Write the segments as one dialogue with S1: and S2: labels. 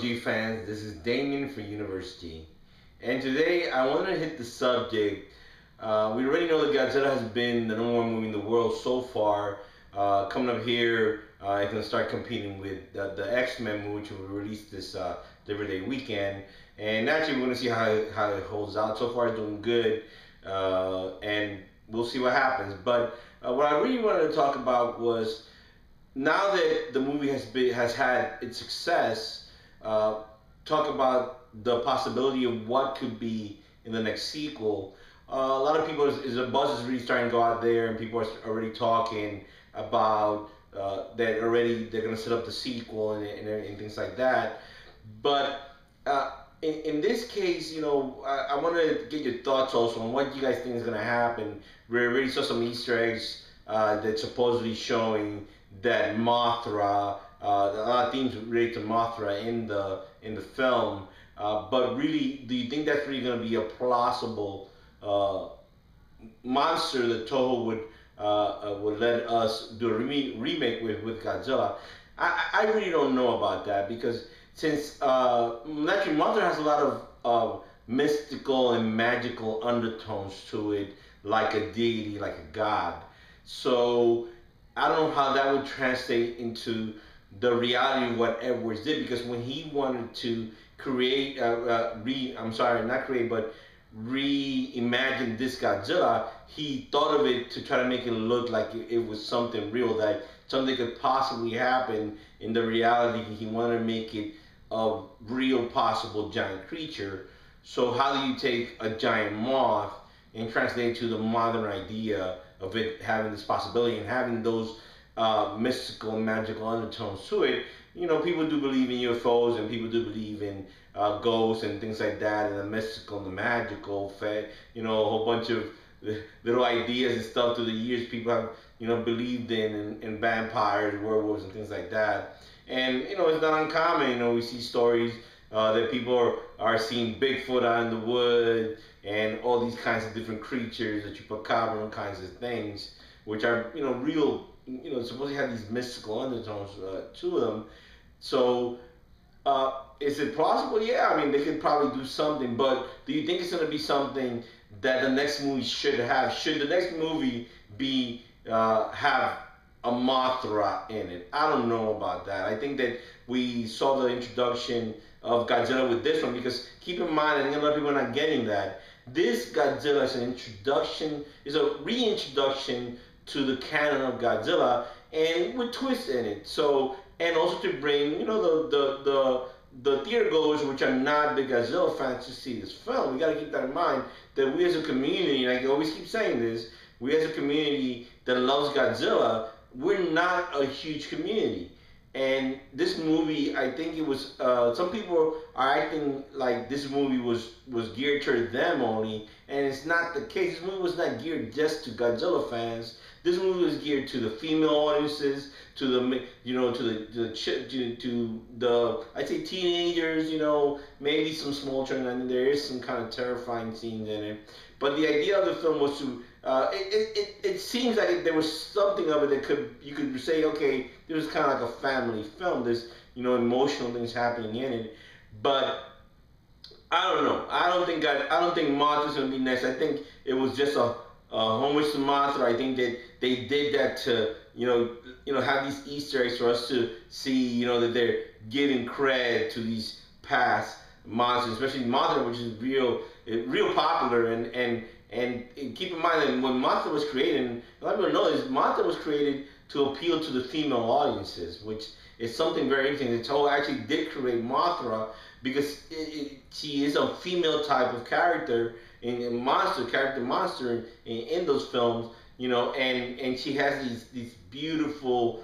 S1: G fans? This is Damien for Universe-G. And today I want to hit the subject. We already know that Godzilla has been the #1 movie in the world so far. Coming up here, it's going to start competing with the X-Men movie, which will release this Labor Day weekend. And actually, we're going to see how it holds out. So far, it's doing good. And we'll see what happens. But what I really wanted to talk about was, now that the movie has had its success, talk about the possibility of what could be in the next sequel. A lot of people, the buzz is really starting to go out there, and people are already talking about that already. They're going to set up the sequel and things like that. But in this case, I want to get your thoughts also on what you guys think is going to happen. We already saw some Easter eggs that's supposedly showing that Mothra, a lot of themes related to Mothra in the film. But really, do you think that's really going to be a plausible monster that TOHO would let us do a remake with Godzilla? I really don't know about that, because since naturally Mothra has a lot of mystical and magical undertones to it, like a deity, like a god. So I don't know how that would translate into the reality of what Edwards did, because when he wanted to create, reimagine this Godzilla, he thought of it to try to make it look like it was something real, that something could possibly happen in the reality. He wanted to make it a real possible giant creature. So how do you take a giant moth and translate it to the modern idea of it having this possibility and having those mystical and magical undertones to it? People do believe in UFOs, and people do believe in ghosts and things like that, and the mystical and the magical. A whole bunch of little ideas and stuff through the years. People have believed in vampires, werewolves, and things like that. And it's not uncommon. We see stories that people are seeing Bigfoot out in the wood, and all these kinds of different creatures, the chupacabra, and kinds of things, which are real. Supposedly have these mystical undertones to them. So, is it plausible? Yeah, I mean, they could probably do something, but do you think it's going to be something that the next movie should have? Should the next movie be have a Mothra in it? I don't know about that. I think that we saw the introduction of Godzilla with this one, because keep in mind, I think a lot of people are not getting that. This Godzilla is an introduction, is a reintroduction to the canon of Godzilla, and with twists in it. So, and also to bring, the theater goers, which are not big Godzilla fans, to see this film. We got to keep that in mind, that we as a community, like I always keep saying this, we as a community that loves Godzilla, we're not a huge community. And this movie, I think it was, some people are acting like this movie was geared toward them only, and it's not the case. This movie was not geared just to Godzilla fans. This movie was geared to the female audiences, to the I'd say teenagers, maybe some small children. I mean, there is some kind of terrifying scenes in it. But the idea of the film was to, it seems like there was something of it that you could say, okay, this was kind of like a family film. There's, emotional things happening in it. But I don't know. I don't think Mothra's gonna be next. I think it was just a homage to Mothra. I think that they did that to, have these Easter eggs for us to see, that they're giving credit to these past monsters, especially Mothra, which is real popular. And keep in mind that when Mothra was created, a lot of people know this, Mothra was created to appeal to the female audiences, which is something very interesting. The TOHO actually did create Mothra because she is a female type of character monster in those films, and she has these beautiful,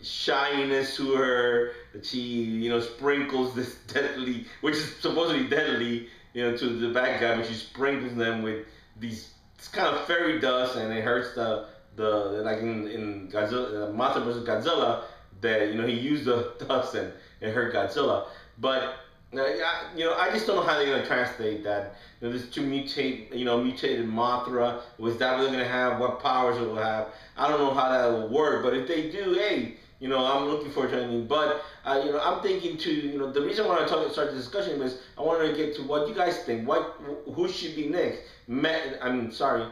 S1: shininess to her. She, sprinkles this deadly, which is supposedly deadly, to the bad guy, but she sprinkles them with this kind of fairy dust, and it hurts the like in Godzilla, Mothra vs. Godzilla, that he used the dust and it hurt Godzilla. But I just don't know how they're gonna translate that. This to mutated Mothra. Was that what they're gonna have? What powers it will have? I don't know how that will work. But if they do, hey, I'm looking forward to anything. But I'm thinking too. The reason why I start the discussion was I wanted to get to what you guys think. Who should be next? Sorry.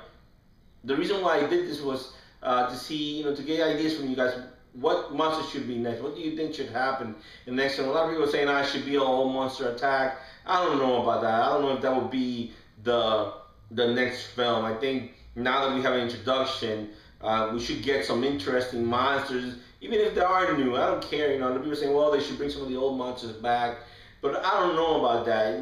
S1: The reason why I did this was to see, to get ideas from you guys. What monster should be next? What do you think should happen in the next one? A lot of people are saying I should be a whole monster attack. I don't know about that. I don't know if that would be the next film. I think now that we have an introduction, we should get some interesting monsters, even if they are new. I don't care. The people are saying, well, they should bring some of the old monsters back. But I don't know about that.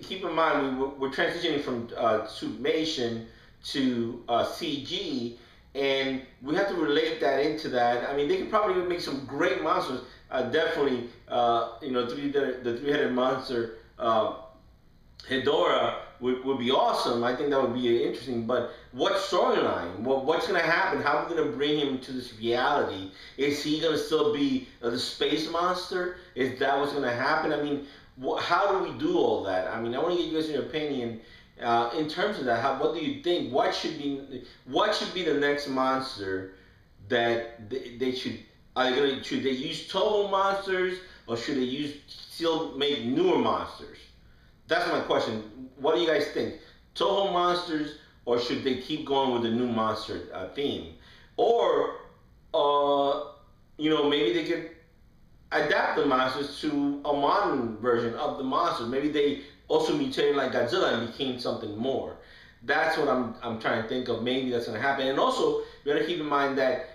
S1: Keep in mind we're transitioning from suitmation to CG, and we have to relate that into that. I mean, they could probably make some great monsters. Definitely, the three-headed monster, Hedorah, would be awesome. I think that would be interesting. But what storyline? What's going to happen? How are we going to bring him to this reality? Is he going to still be the space monster? Is that what's going to happen? I mean, how do we do all that? I mean, I want to get you guys your opinion. In terms of that, what do you think? What should be the next monster that they should? Should they use TOHO monsters, or should they still make newer monsters? That's my question. What do you guys think? TOHO monsters, or should they keep going with the new monster theme? Or, maybe they could adapt the monsters to a modern version of the monsters. Maybe they also mutated like Godzilla and became something more. That's what I'm trying to think of. Maybe that's going to happen. And also, you got to keep in mind that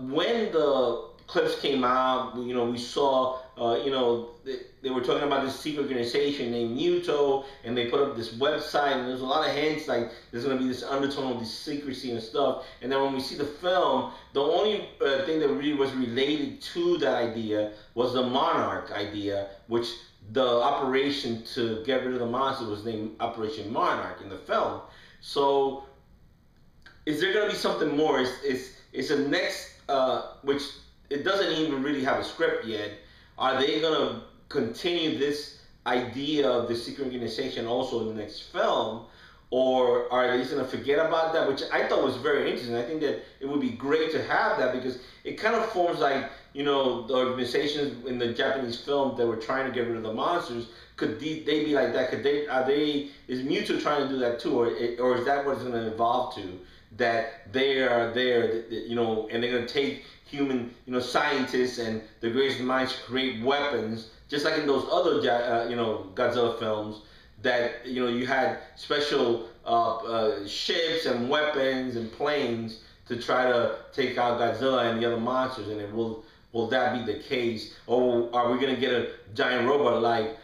S1: when the clips came out, we saw, they were talking about this secret organization named Muto, and they put up this website, and there's a lot of hints like there's going to be this undertone of this secrecy and stuff. And then when we see the film, the only thing that really was related to that idea was the Monarch idea, which the operation to get rid of the monster was named Operation Monarch in the film. So, is there going to be something more? Is a next, which it doesn't even really have a script yet. Are they going to continue this idea of the secret organization also in the next film? Or are they just going to forget about that? Which I thought was very interesting. I think that it would be great to have that, because it kind of forms like, the organizations in the Japanese film that were trying to get rid of the monsters. Could they be like that? Is Muto trying to do that too? Or is that what it's going to evolve to? That they are there, and they're going to take human, scientists and the greatest minds to create weapons, just like in those other, Godzilla films, that, you had special ships and weapons and planes to try to take out Godzilla and the other monsters, and will that be the case? Or are we going to get a giant robot like,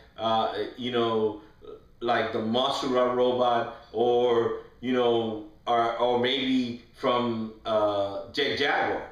S1: like the Mothra robot, or, or maybe from Jet Jaguar?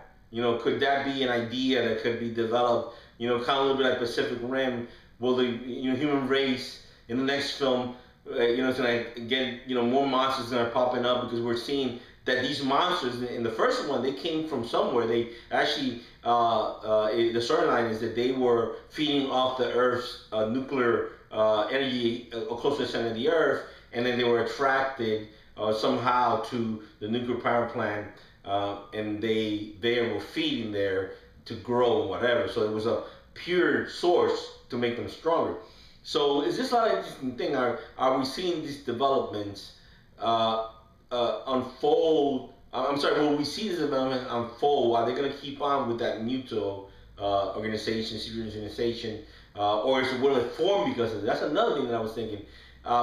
S1: Could that be an idea that could be developed? Kind of a little bit like Pacific Rim. Will the human race in the next film, it's gonna get more monsters that are popping up, because we're seeing that these monsters in the first one, they came from somewhere. They actually the storyline is that they were feeding off the Earth's nuclear energy close to the center of the Earth, and then they were attracted somehow to the nuclear power plant, and they were feeding there to grow and whatever. So it was a pure source to make them stronger. So is this not an interesting thing? Are we seeing these developments unfold? I'm sorry, will we see this development unfold? Are they going to keep on with that Muto organization, secret organization, or will it form because of it? That's another thing that I was thinking.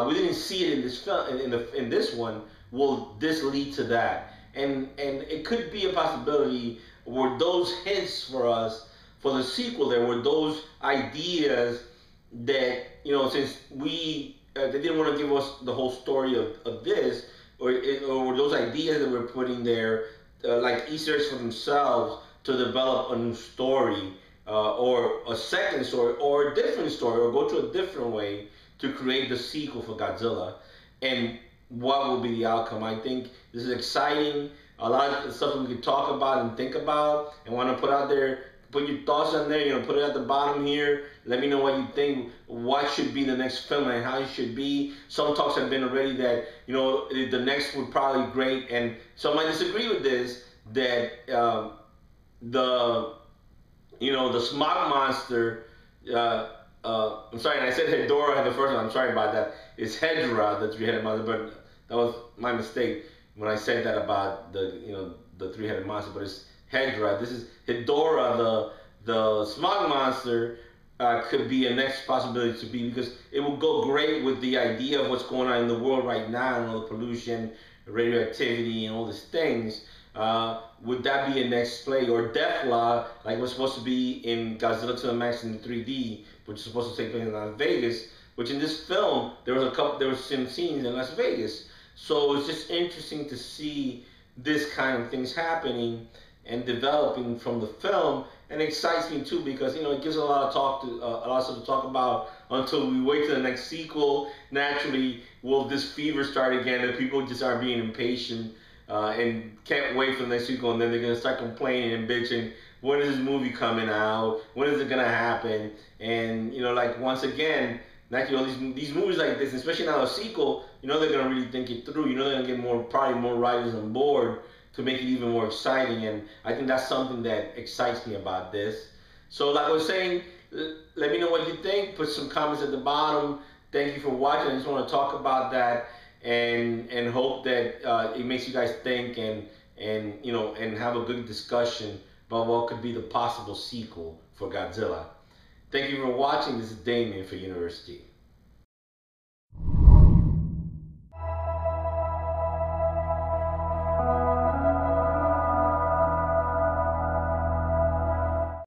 S1: We didn't see it in this film. In this one, will this lead to that? And it could be a possibility. Were those hints for us for the sequel? There were those ideas that since they didn't want to give us the whole story of this, or those ideas that we're putting there, like Easter eggs for themselves to develop a new story, or a second story, or a different story, or go to a different way to create the sequel for Godzilla. And what will be the outcome? I think this is exciting. A lot of stuff we could talk about and think about and want to put out there. Put your thoughts on there, put it at the bottom here. Let me know what you think. What should be the next film and how it should be. Some talks have been already that, the next would probably be great. And some might disagree with this, that the the smog monster. I'm sorry, and I said Hedorah in the first one. I'm sorry about that. It's Hedra, the three-headed monster, but that was my mistake when I said that about the three-headed monster. But it's Hedra. This is Hedorah, the smog monster. Could be a next possibility to be, because it will go great with the idea of what's going on in the world right now and all the pollution, radioactivity, and all these things. Would that be a next play? Or Deathla, like was supposed to be in Godzilla to the Max in 3D, which is supposed to take place in Las Vegas. Which in this film there was some scenes in Las Vegas. So it's just interesting to see this kind of things happening and developing from the film, and it excites me too, because it gives a lot of a lot of stuff to talk about until we wait to the next sequel. Naturally, will this fever start again, and people just are being impatient and can't wait for the next sequel, and then they're gonna start complaining and bitching. When is this movie coming out? When is it gonna happen? And like once again, naturally, these movies like this, especially now a sequel, they're gonna really think it through. They're gonna get probably more writers on board to make it even more exciting, and I think that's something that excites me about this. So like I was saying, let me know what you think. Put some comments at the bottom. Thank you for watching. I just want to talk about that, and hope that it makes you guys think, and have a good discussion about what could be the possible sequel for Godzilla. Thank you for watching. This is Damien for Universe-G.